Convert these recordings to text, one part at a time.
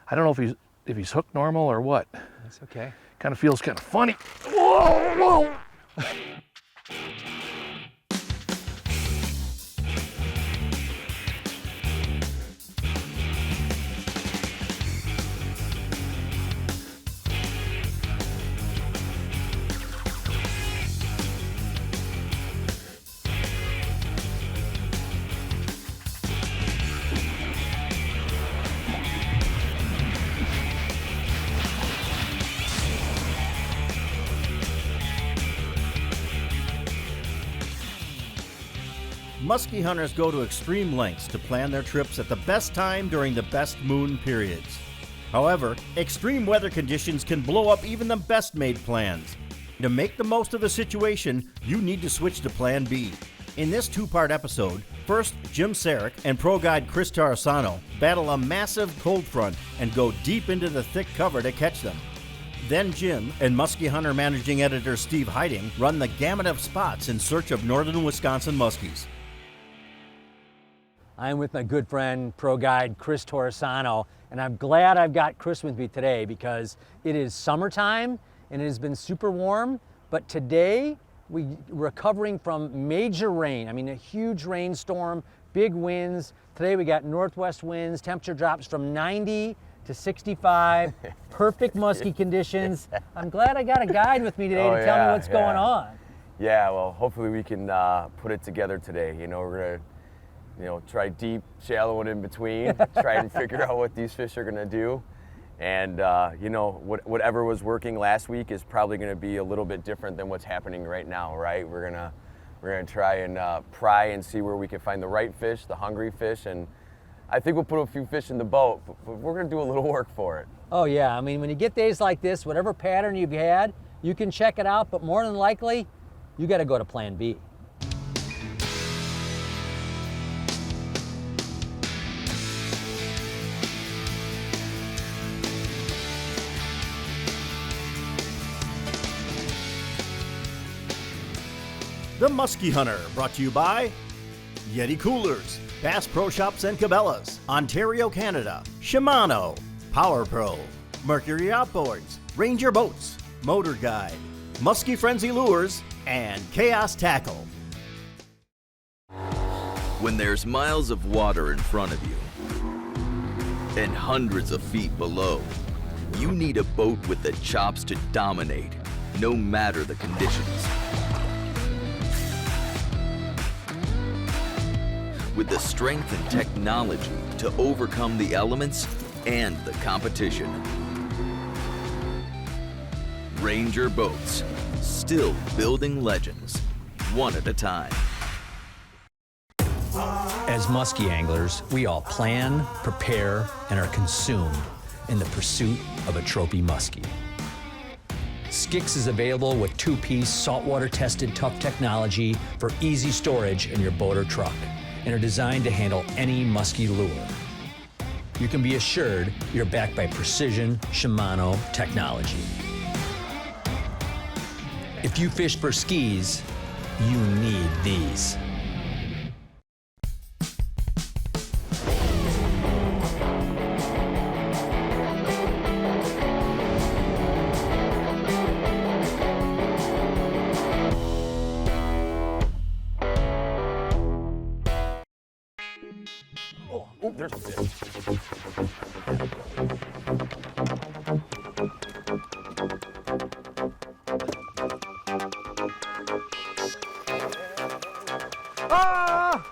I don't know if he's hooked normal or what. That's okay. Kind of feels kind of funny. Whoa, whoa. Musky hunters go to extreme lengths to plan their trips at the best time during the best moon periods. However, extreme weather conditions can blow up even the best made plans. To make the most of the situation, you need to switch to Plan B. In this two-part episode, first, Jim Saric and pro guide Chris Taurisano battle a massive cold front and go deep into the thick cover to catch them. Then Jim and Musky hunter Managing Editor Steve Heiting run the gamut of spots in search of northern Wisconsin muskies. I'm with my good friend, pro guide Chris Taurisano, and I'm glad I've got Chris with me today because it is summertime and it has been super warm, but today we're recovering from major rain. I mean, a huge rainstorm, big winds. Today we got northwest winds, temperature drops from 90 to 65, perfect musky conditions. I'm glad I got a guide with me today to tell me what's going on. Yeah, well, hopefully we can put it together today. You know, we're gonna, try deep, shallow, and in between, try and figure out what these fish are gonna do. And, whatever was working last week is probably gonna be a little bit different than what's happening right now, right? We're gonna try and pry and see where we can find the right fish, the hungry fish, and I think we'll put a few fish in the boat, but we're gonna do a little work for it. Oh yeah, I mean, when you get days like this, whatever pattern you've had, you can check it out, but more than likely, you gotta go to Plan B. The Musky Hunter, brought to you by Yeti Coolers, Bass Pro Shops and Cabela's, Ontario, Canada, Shimano, Power Pro, Mercury Outboards, Ranger Boats, Motor Guide, Musky Frenzy Lures, and Chaos Tackle. When there's miles of water in front of you and hundreds of feet below, you need a boat with the chops to dominate, no matter the conditions. With the strength and technology to overcome the elements and the competition. Ranger Boats, still building legends, one at a time. As musky anglers, we all plan, prepare, and are consumed in the pursuit of a trophy muskie. Skix is available with two-piece, saltwater-tested tough technology for easy storage in your boat or truck, and are designed to handle any musky lure. You can be assured you're backed by precision Shimano technology. If you fish for skis, you need these. Oh, there's a fish. Ah!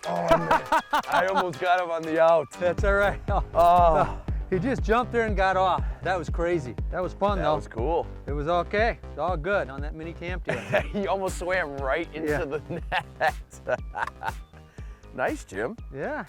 Oh, man. I almost got him on the out. That's all right. Oh, He just jumped there and got off. That was crazy. That was fun, though. that was cool. It was okay. It's all good on that mini cam tail. He almost swam right into the net. Nice, Jim. Yeah.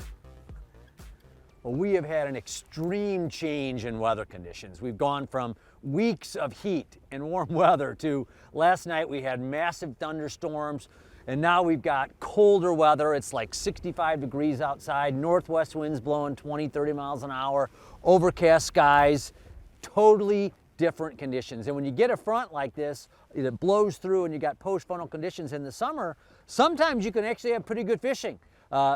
Well, we have had an extreme change in weather conditions. We've gone from weeks of heat and warm weather to last night we had massive thunderstorms, and now we've got colder weather. It's like 65 degrees outside, northwest winds blowing 20, 30 miles an hour, overcast skies, totally different conditions. And when you get a front like this, it blows through and you got post-frontal conditions in the summer, sometimes you can actually have pretty good fishing.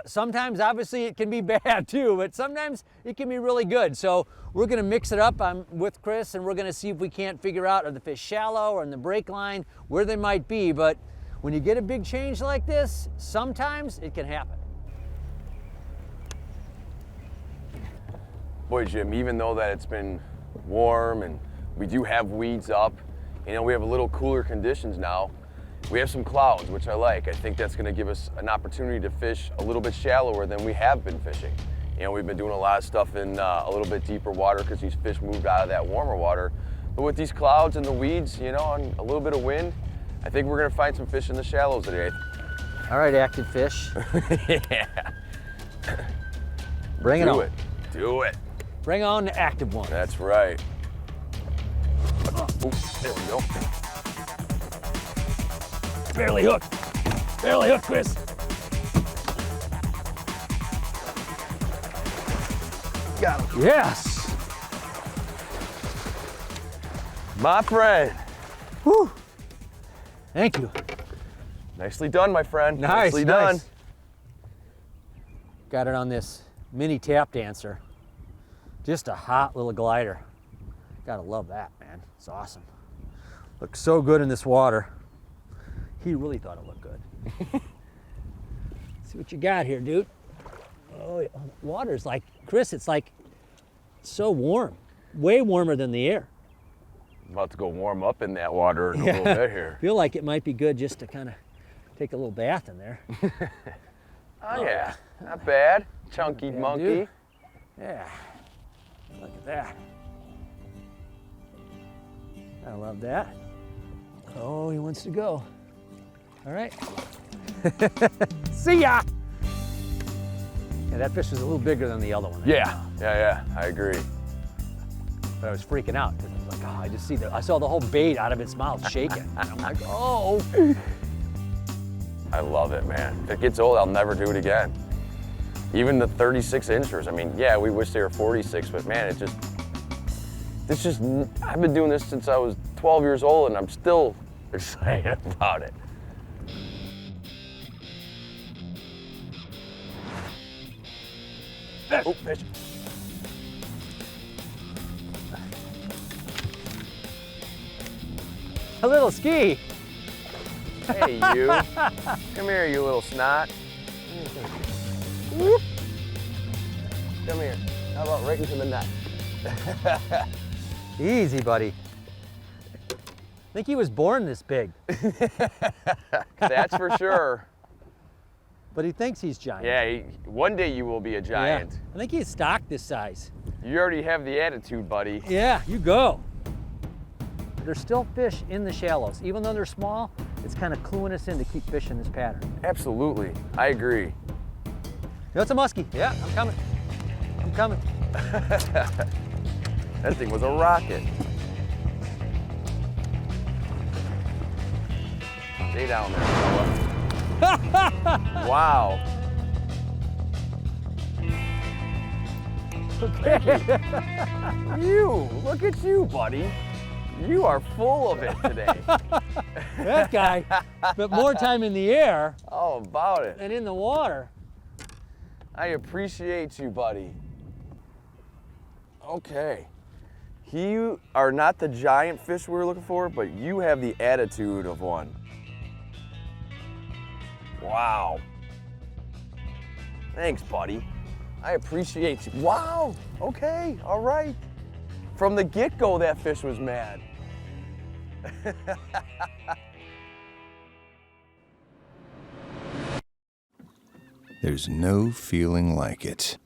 Sometimes, obviously, it can be bad too, but sometimes it can be really good. So we're gonna mix it up. I'm with Chris, and we're gonna see if we can't figure out are the fish shallow or in the break line, where they might be. But when you get a big change like this, sometimes it can happen. Boy, Jim, even though that it's been warm and we do have weeds up, you know, we have a little cooler conditions now. We have some clouds, which I like. I think that's gonna give us an opportunity to fish a little bit shallower than we have been fishing. You know, we've been doing a lot of stuff in a little bit deeper water because these fish moved out of that warmer water. But with these clouds and the weeds, you know, and a little bit of wind, I think we're gonna find some fish in the shallows today. All right, active fish. Yeah. Bring it on. Do it. Do it. Bring on the active one. That's right. Ooh, there we go. Barely hooked. Barely hooked, Chris. Got him. Yes. My friend. Whew. Thank you. Nicely done, my friend. Nice, Nicely done. nice. Got it on this mini tap dancer. Just a hot little glider. Gotta love that, man. It's awesome. Looks so good in this water. He really thought it looked good. See what you got here, dude. Oh, yeah. Water's like, Chris, it's like so warm. Way warmer than the air. I'm about to go warm up in that water in a little bit here. Feel like it might be good just to kind of take a little bath in there. Oh yeah, not bad. Chunky bad, monkey. dude. Yeah, look at that. I love that. Oh, he wants to go. All right. See ya. Yeah, that fish was a little bigger than the other one. Yeah, I agree. But I was freaking out because I was like, oh, I saw the whole bait out of its mouth shaking. And I'm like, oh. I love it, man. If it gets old, I'll never do it again. Even the 36 inchers. I mean, yeah, we wish they were 46, but man, I've been doing this since I was 12 years old, and I'm still excited about it. Oh, fish. A little ski. Hey, you. Come here, you little snot. Whoop. Come here. How about right into the net? Easy, buddy. I think he was born this big. That's for sure. But he thinks he's giant. Yeah, one day you will be a giant. Yeah. I think he's stocked this size. You already have the attitude, buddy. Yeah, you go. There's still fish in the shallows. Even though they're small, it's kind of cluing us in to keep fishing this pattern. Absolutely, I agree. That's a muskie. Yeah, I'm coming. I'm coming. That thing was a rocket. Stay down there, fella. Wow. Okay. You, look at you, buddy. You are full of it today. That guy spent more time in the air Oh, about it. than in the water. I appreciate you, buddy. Okay. You are not the giant fish we were looking for, but you have the attitude of one. Wow. Thanks, buddy. I appreciate you. Wow. Okay. All right. From the get-go, that fish was mad. There's no feeling like it.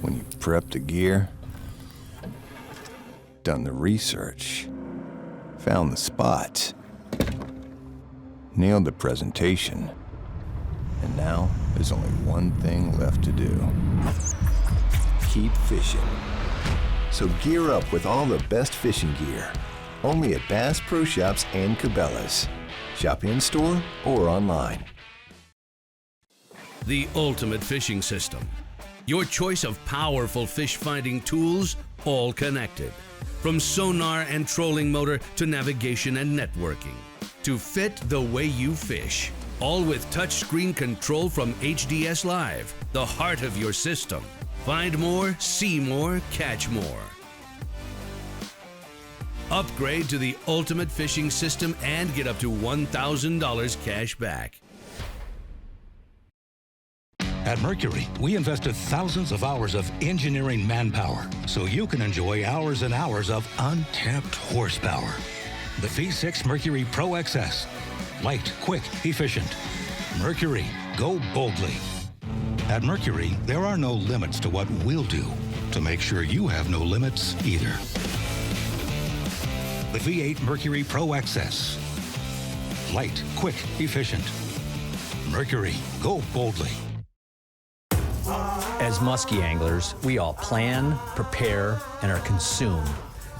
When you've prepped the gear, done the research, found the spot, nailed the presentation, and now there's only one thing left to do. Keep fishing. So gear up with all the best fishing gear, only at Bass Pro Shops and Cabela's. Shop in-store or online. The ultimate fishing system. Your choice of powerful fish-finding tools, all connected. From sonar and trolling motor to navigation and networking. To fit the way you fish. all with touchscreen control from HDS Live, the heart of your system. Find more, see more, catch more. Upgrade to the ultimate fishing system and get up to $1,000 cash back. At Mercury, we invested thousands of hours of engineering manpower so you can enjoy hours and hours of untapped horsepower. The V6 Mercury Pro XS. Light, quick, efficient. Mercury, go boldly. At Mercury, there are no limits to what we'll do to make sure you have no limits either. The V8 Mercury Pro XS. Light, quick, efficient. Mercury, go boldly. As musky anglers, we all plan, prepare, and are consumed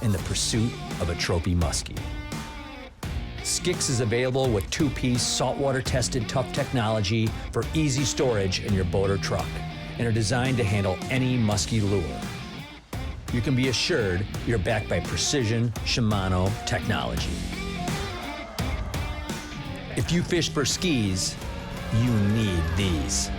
in the pursuit of a trophy muskie. Skix is available with two-piece saltwater-tested tough technology for easy storage in your boat or truck and are designed to handle any musky lure. You can be assured you're backed by precision Shimano technology. If you fish for skis, you need these.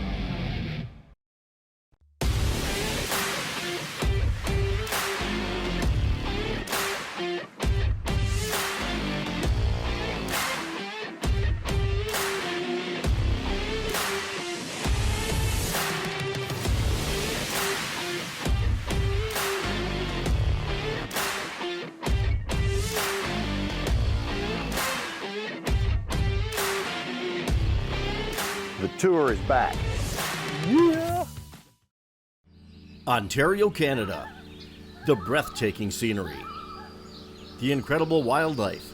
The tour is back. Yeah! Ontario, Canada. The breathtaking scenery. The incredible wildlife.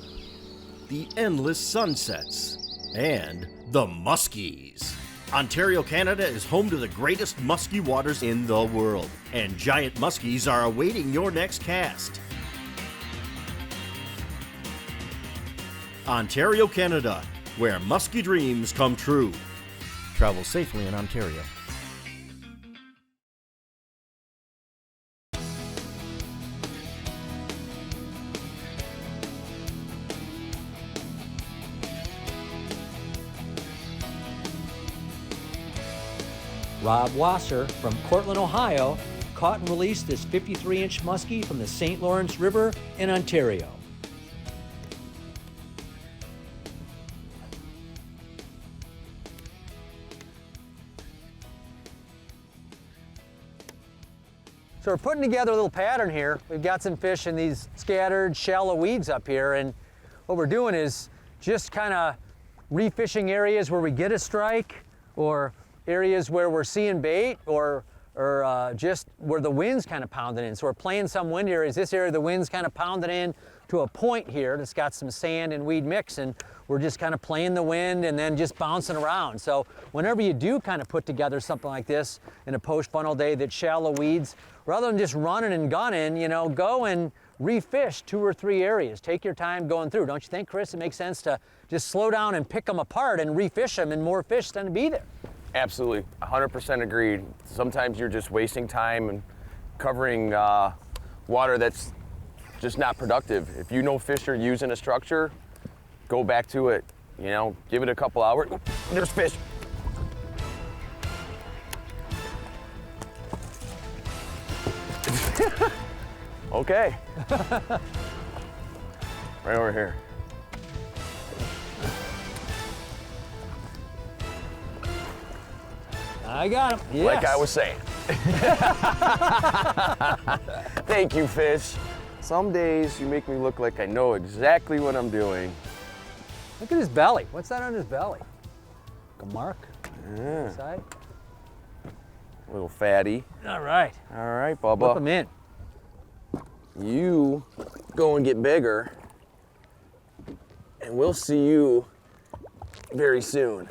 The endless sunsets. And the muskies. Ontario, Canada is home to the greatest musky waters in the world. And giant muskies are awaiting your next cast. Ontario, Canada, where musky dreams come true. Travel safely in Ontario. Rob Wasser from Cortland, Ohio, caught and released this 53-inch muskie from the St. Lawrence River in Ontario. So we're putting together a little pattern here. We've got some fish in these scattered shallow weeds up here, and what we're doing is just kind of refishing areas where we get a strike, or areas where we're seeing bait, or just where the wind's kind of pounding in. So we're playing some wind areas. This area, the wind's kind of pounding in to a point here that's got some sand and weed mix, and we're just kind of playing the wind and then just bouncing around. So whenever you do kind of put together something like this in a post-funnel day that's shallow weeds, rather than just running and gunning, you know, go and refish 2 or 3 areas. Take your time going through. Don't you think, Chris, it makes sense to just slow down and pick them apart and refish them, and more fish tend to be there? Absolutely, 100% agreed. Sometimes you're just wasting time and covering water that's just not productive. If you know fish are using a structure, go back to it. You know, give it a couple hours. There's fish. Okay. Right over here. I got him. Yes. Like I was saying. Thank you, fish. Some days you make me look like I know exactly what I'm doing. Look at his belly. What's that on his belly? Like a mark? Yeah. Side? A little fatty. All right. All right, Bubba. Flip him in. You go and get bigger, and we'll see you very soon.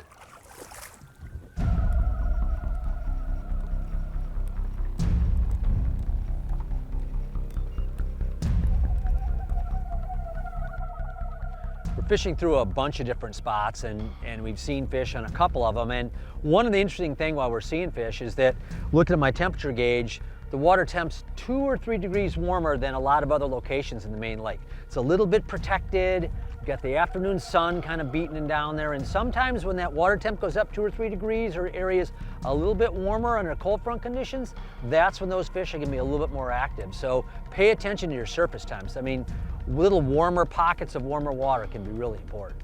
We're fishing through a bunch of different spots, and we've seen fish on a couple of them. And one of the interesting things while we're seeing fish is that, looking at my temperature gauge, the water temp's 2 or 3 degrees warmer than a lot of other locations in the main lake. It's a little bit protected, Got the afternoon sun kind of beating down there, and sometimes when that water temp goes up 2 or 3 degrees or areas a little bit warmer under cold front conditions, that's when those fish are gonna be a little bit more active. So pay attention to your surface temps. I mean, little warmer pockets of warmer water can be really important.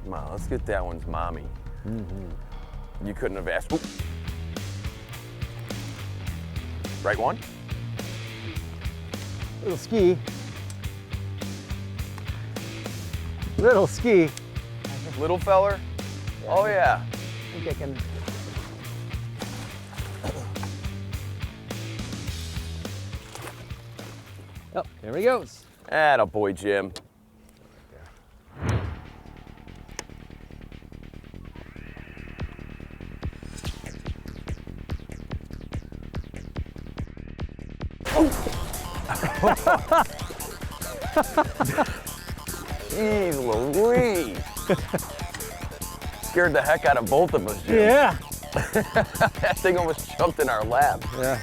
Come on, let's get that one's mommy. You couldn't have asked. Oop. Right one? Little ski. Little ski. Little feller? Yeah. Oh yeah. I think I can. Oh, there he goes. Atta boy, Jim. Jeez Louise. Scared the heck out of both of us, Jim. Yeah. That thing almost jumped in our lap. Yeah.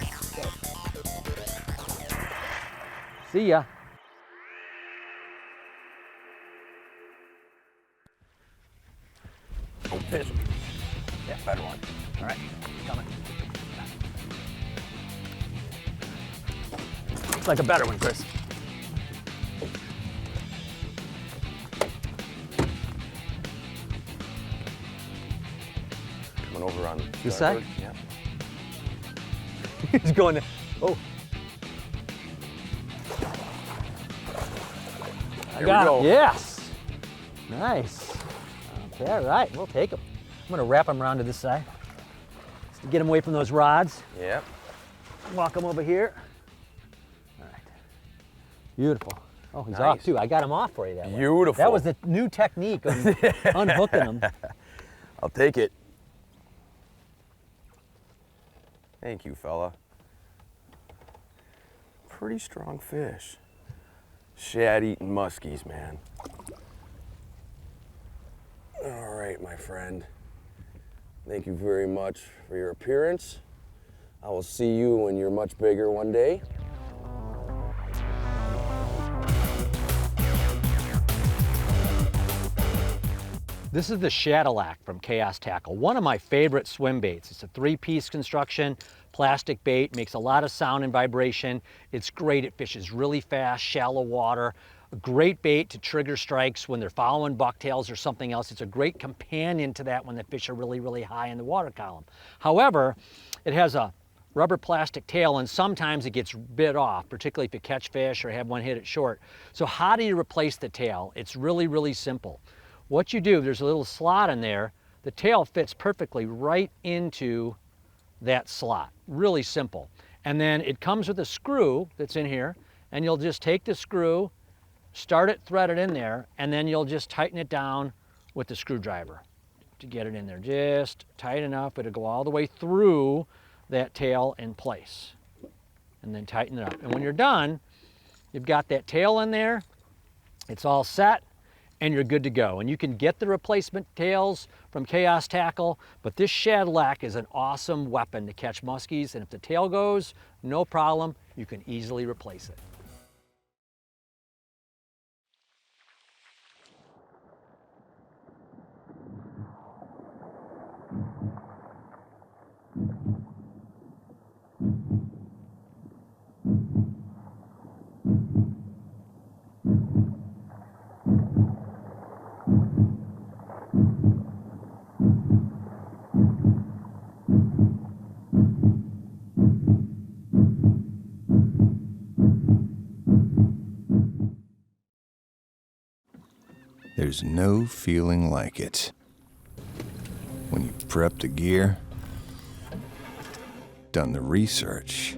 See ya. Oh, fish. Yeah, better one. All right, coming. Looks like a better one, Chris. Coming over on This side? Yeah. He's going to, oh. There we go. Yes. Nice. Okay, all right, we'll take him. I'm gonna wrap him around to this side just to get him away from those rods. Yep. Walk him over here. All right. Beautiful. Oh, he's Nice. off too. I got him off for you that way. Beautiful. That was the new technique of unhooking him. I'll take it. Thank you, fella. Pretty strong fish. Shad-eating muskies, man. All right, my friend. Thank you very much for your appearance. I will see you when you're much bigger one day. This is the Shadowlac from Chaos Tackle, one of my favorite swim baits. It's a 3-piece construction, plastic bait, makes a lot of sound and vibration. It's great, it fishes really fast, shallow water. A great bait to trigger strikes when they're following bucktails or something else. It's a great companion to that when the fish are really, really high in the water column. However, it has a rubber plastic tail and sometimes it gets bit off, particularly if you catch fish or have one hit it short. So how do you replace the tail? It's really, really simple. What you do, there's a little slot in there. The tail fits perfectly right into that slot. Really simple. And then it comes with a screw that's in here, and you'll just take the screw, start it, thread it in there, and then you'll just tighten it down with the screwdriver to get it in there. Just tight enough, it'll go all the way through that tail in place. And then tighten it up. And when you're done, you've got that tail in there, it's all set, and you're good to go. And you can get the replacement tails from Chaos Tackle, but this Shadowlac is an awesome weapon to catch muskies, and if the tail goes, no problem, you can easily replace it. There's no feeling like it. When you've prepped the gear, done the research,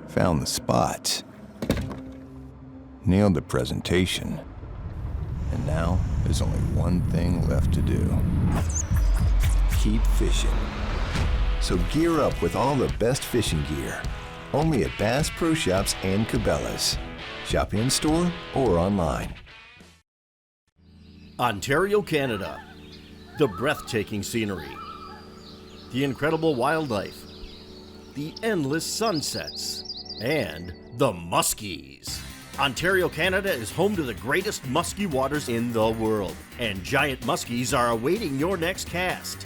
found the spot, nailed the presentation, and now there's only one thing left to do. Keep fishing. So gear up with all the best fishing gear, only at Bass Pro Shops and Cabela's. Shop in-store or online. Ontario, Canada. The breathtaking scenery, the incredible wildlife, the endless sunsets, and the muskies. Ontario, Canada is home to the greatest musky waters in the world, and giant muskies are awaiting your next cast.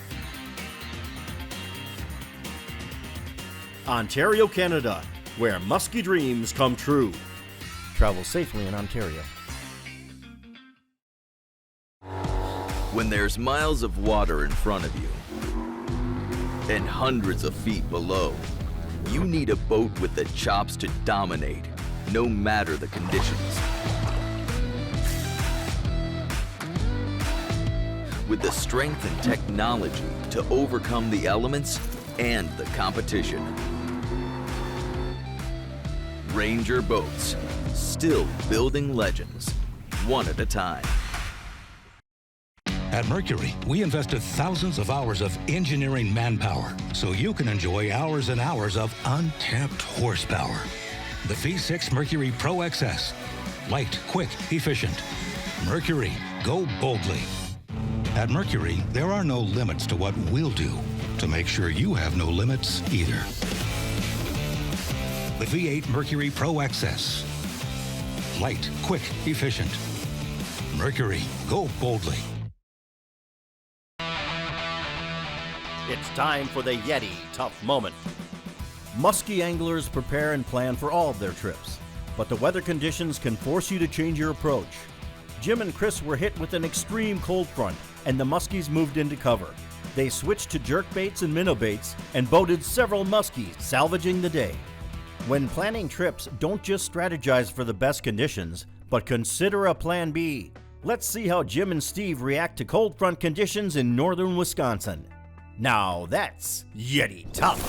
Ontario, Canada, where musky dreams come true. Travel safely in Ontario. When there's miles of water in front of you and hundreds of feet below, you need a boat with the chops to dominate, no matter the conditions. With the strength and technology to overcome the elements and the competition. Ranger Boats, still building legends, one at a time. At Mercury, we invested thousands of hours of engineering manpower so you can enjoy hours and hours of untapped horsepower. The V6 Mercury Pro XS. Light, quick, efficient. Mercury, go boldly. At Mercury, there are no limits to what we'll do to make sure you have no limits either. The V8 Mercury Pro XS. Light, quick, efficient. Mercury, go boldly. It's time for the Yeti Tough Moment. Musky anglers prepare and plan for all of their trips, but the weather conditions can force you to change your approach. Jim and Chris were hit with an extreme cold front, and the muskies moved into cover. They switched to jerk baits and minnow baits and boated several muskies, salvaging the day. When planning trips, don't just strategize for the best conditions, but consider a plan B. Let's see how Jim and Steve react to cold front conditions in northern Wisconsin. Now that's Yeti Tough.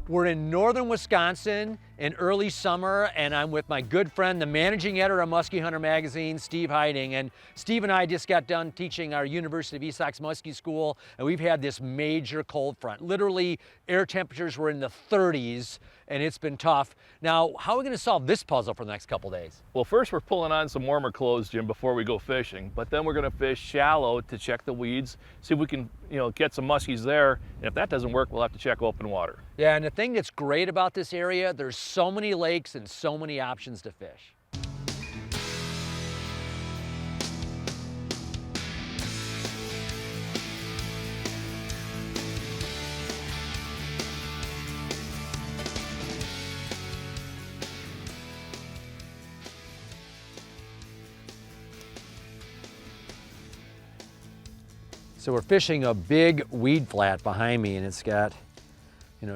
We're in northern Wisconsin in early summer, and I'm with my good friend, the managing editor of Musky Hunter magazine, Steve Heiting. And Steve and I just got done teaching our University of East Sacs Muskie School, and we've had this major cold front. Literally, air temperatures were in the 30s, and it's been tough. Now, how are we gonna solve this puzzle for the next couple days? Well, first we're pulling on some warmer clothes, Jim, before we go fishing. But then we're gonna fish shallow to check the weeds, see if we can, get some muskies there. And if that doesn't work, we'll have to check open water. Yeah, and the thing that's great about this area, there's so many lakes and so many options to fish. So we're fishing a big weed flat behind me, and it's got,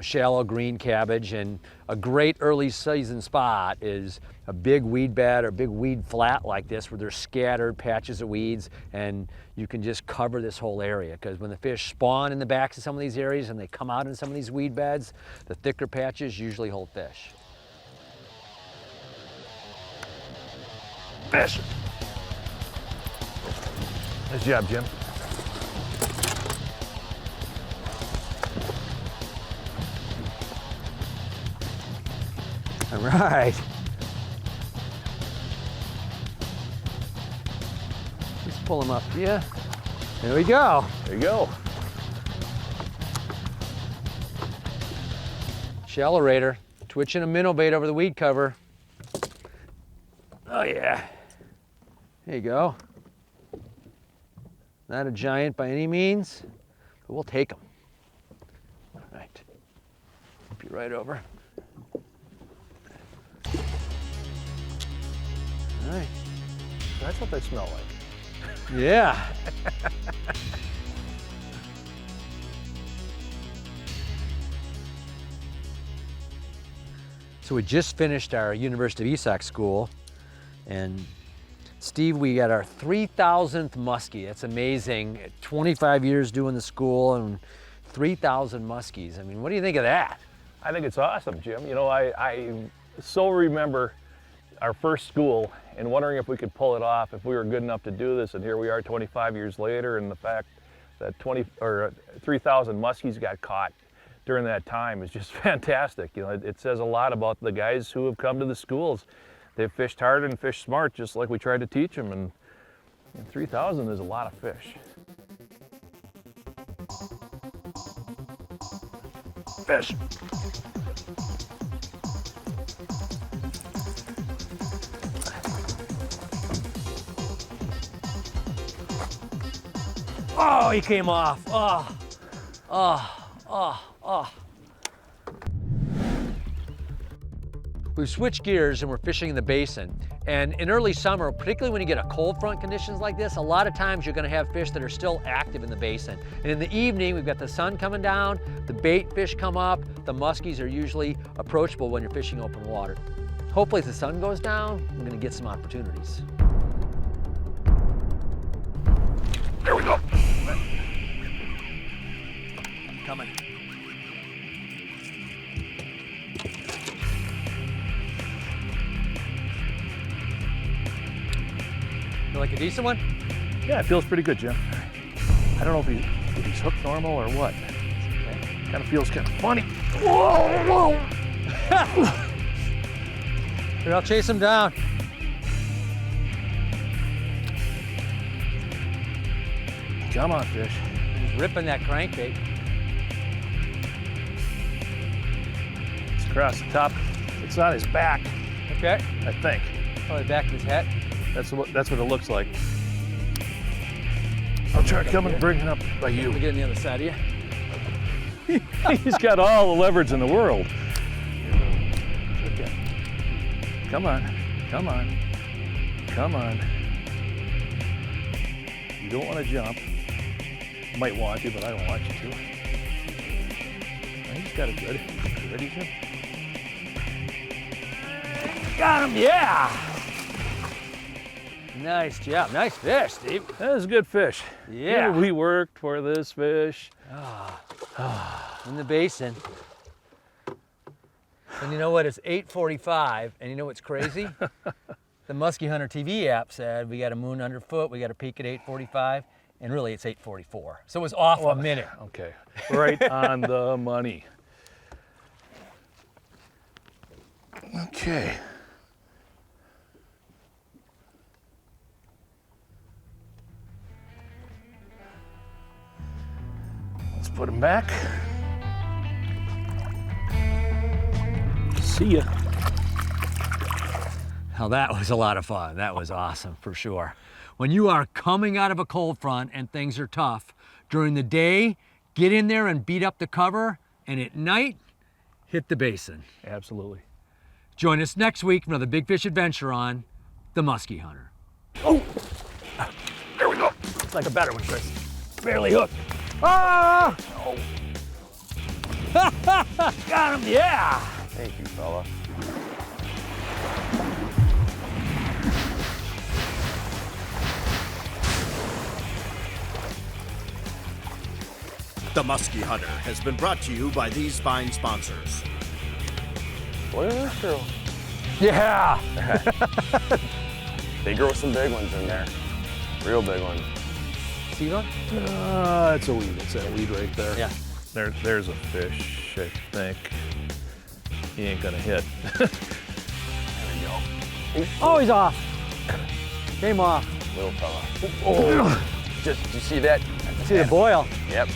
shallow green cabbage, and a great early season spot is a big weed bed or big weed flat like this where there's scattered patches of weeds, and you can just cover this whole area, because when the fish spawn in the backs of some of these areas and they come out in some of these weed beds, the thicker patches usually hold fish. Fish! Nice job, Jim. All right. Just pull them up. Yeah. There we go. There you go. Shallow raider, twitching a minnow bait over the weed cover. Oh yeah. There you go. Not a giant by any means, but we'll take them. All right. Flip you right over. All right. That's what they smell like. Yeah. So we just finished our University of East Sacs school, and Steve, we got our 3,000th muskie. That's amazing. 25 years doing the school and 3,000 muskies. I mean, what do you think of that? I think it's awesome, Jim. I so remember our first school and wondering if we could pull it off, if we were good enough to do this, and here we are 25 years later, and the fact that 3,000 muskies got caught during that time is just fantastic. It says a lot about the guys who have come to the schools. They've fished hard and fished smart, just like we tried to teach them, and 3,000 is a lot of fish. Fish. Oh, he came off. Oh, oh, oh, oh. We've switched gears and we're fishing in the basin. And in early summer, particularly when you get a cold front conditions like this, a lot of times you're gonna have fish that are still active in the basin. And in the evening, we've got the sun coming down, the bait fish come up, the muskies are usually approachable when you're fishing open water. Hopefully as the sun goes down, we're gonna get some opportunities. There we go. Coming. You like a decent one? Yeah, it feels pretty good, Jim. I don't know if he's hooked normal or what. Kind of feels kind of funny. Whoa, whoa. Here, I'll chase him down. Come on, fish. He's ripping that crankbait. It's across the top. It's on his back, Okay. I think. Probably back of his head. That's what it looks like. I'll try to come and bring it up by Let me you. get on the other side of you. He's got all the leverage in the world. Okay. Come on, come on, come on. You don't want to jump. You might want to, but I don't want you to. He's got it good. You ready, Jim? Got him, yeah! Nice job, nice fish, Steve. That was a good fish. Yeah. We worked for this fish. In the basin. And you know what, it's 8:45, and you know what's crazy? The Musky Hunter TV app said we got a moon underfoot, we got a peak at 8:45, and really it's 8:44. So it was off a minute. Okay, right on the money. Okay. Let's put him back. See ya. Now that was a lot of fun. That was awesome for sure. When you are coming out of a cold front and things are tough, during the day, get in there and beat up the cover, and at night, hit the basin. Absolutely. Join us next week for another big fish adventure on the Musky Hunter. Oh! There we go. It's like a better one, Chris. Barely hooked. Ah! Oh. Got him, yeah! Thank you, fella. The Musky Hunter has been brought to you by these fine sponsors. Look at this girl. Yeah! They grow some big ones in there. Real big ones. See one? It's a weed. It's that weed right there. Yeah. There's a fish, I think. He ain't gonna hit. There we go. Oh, he's off. Came off. Little fella. Oh, just, you see that? I see the boil. Yep.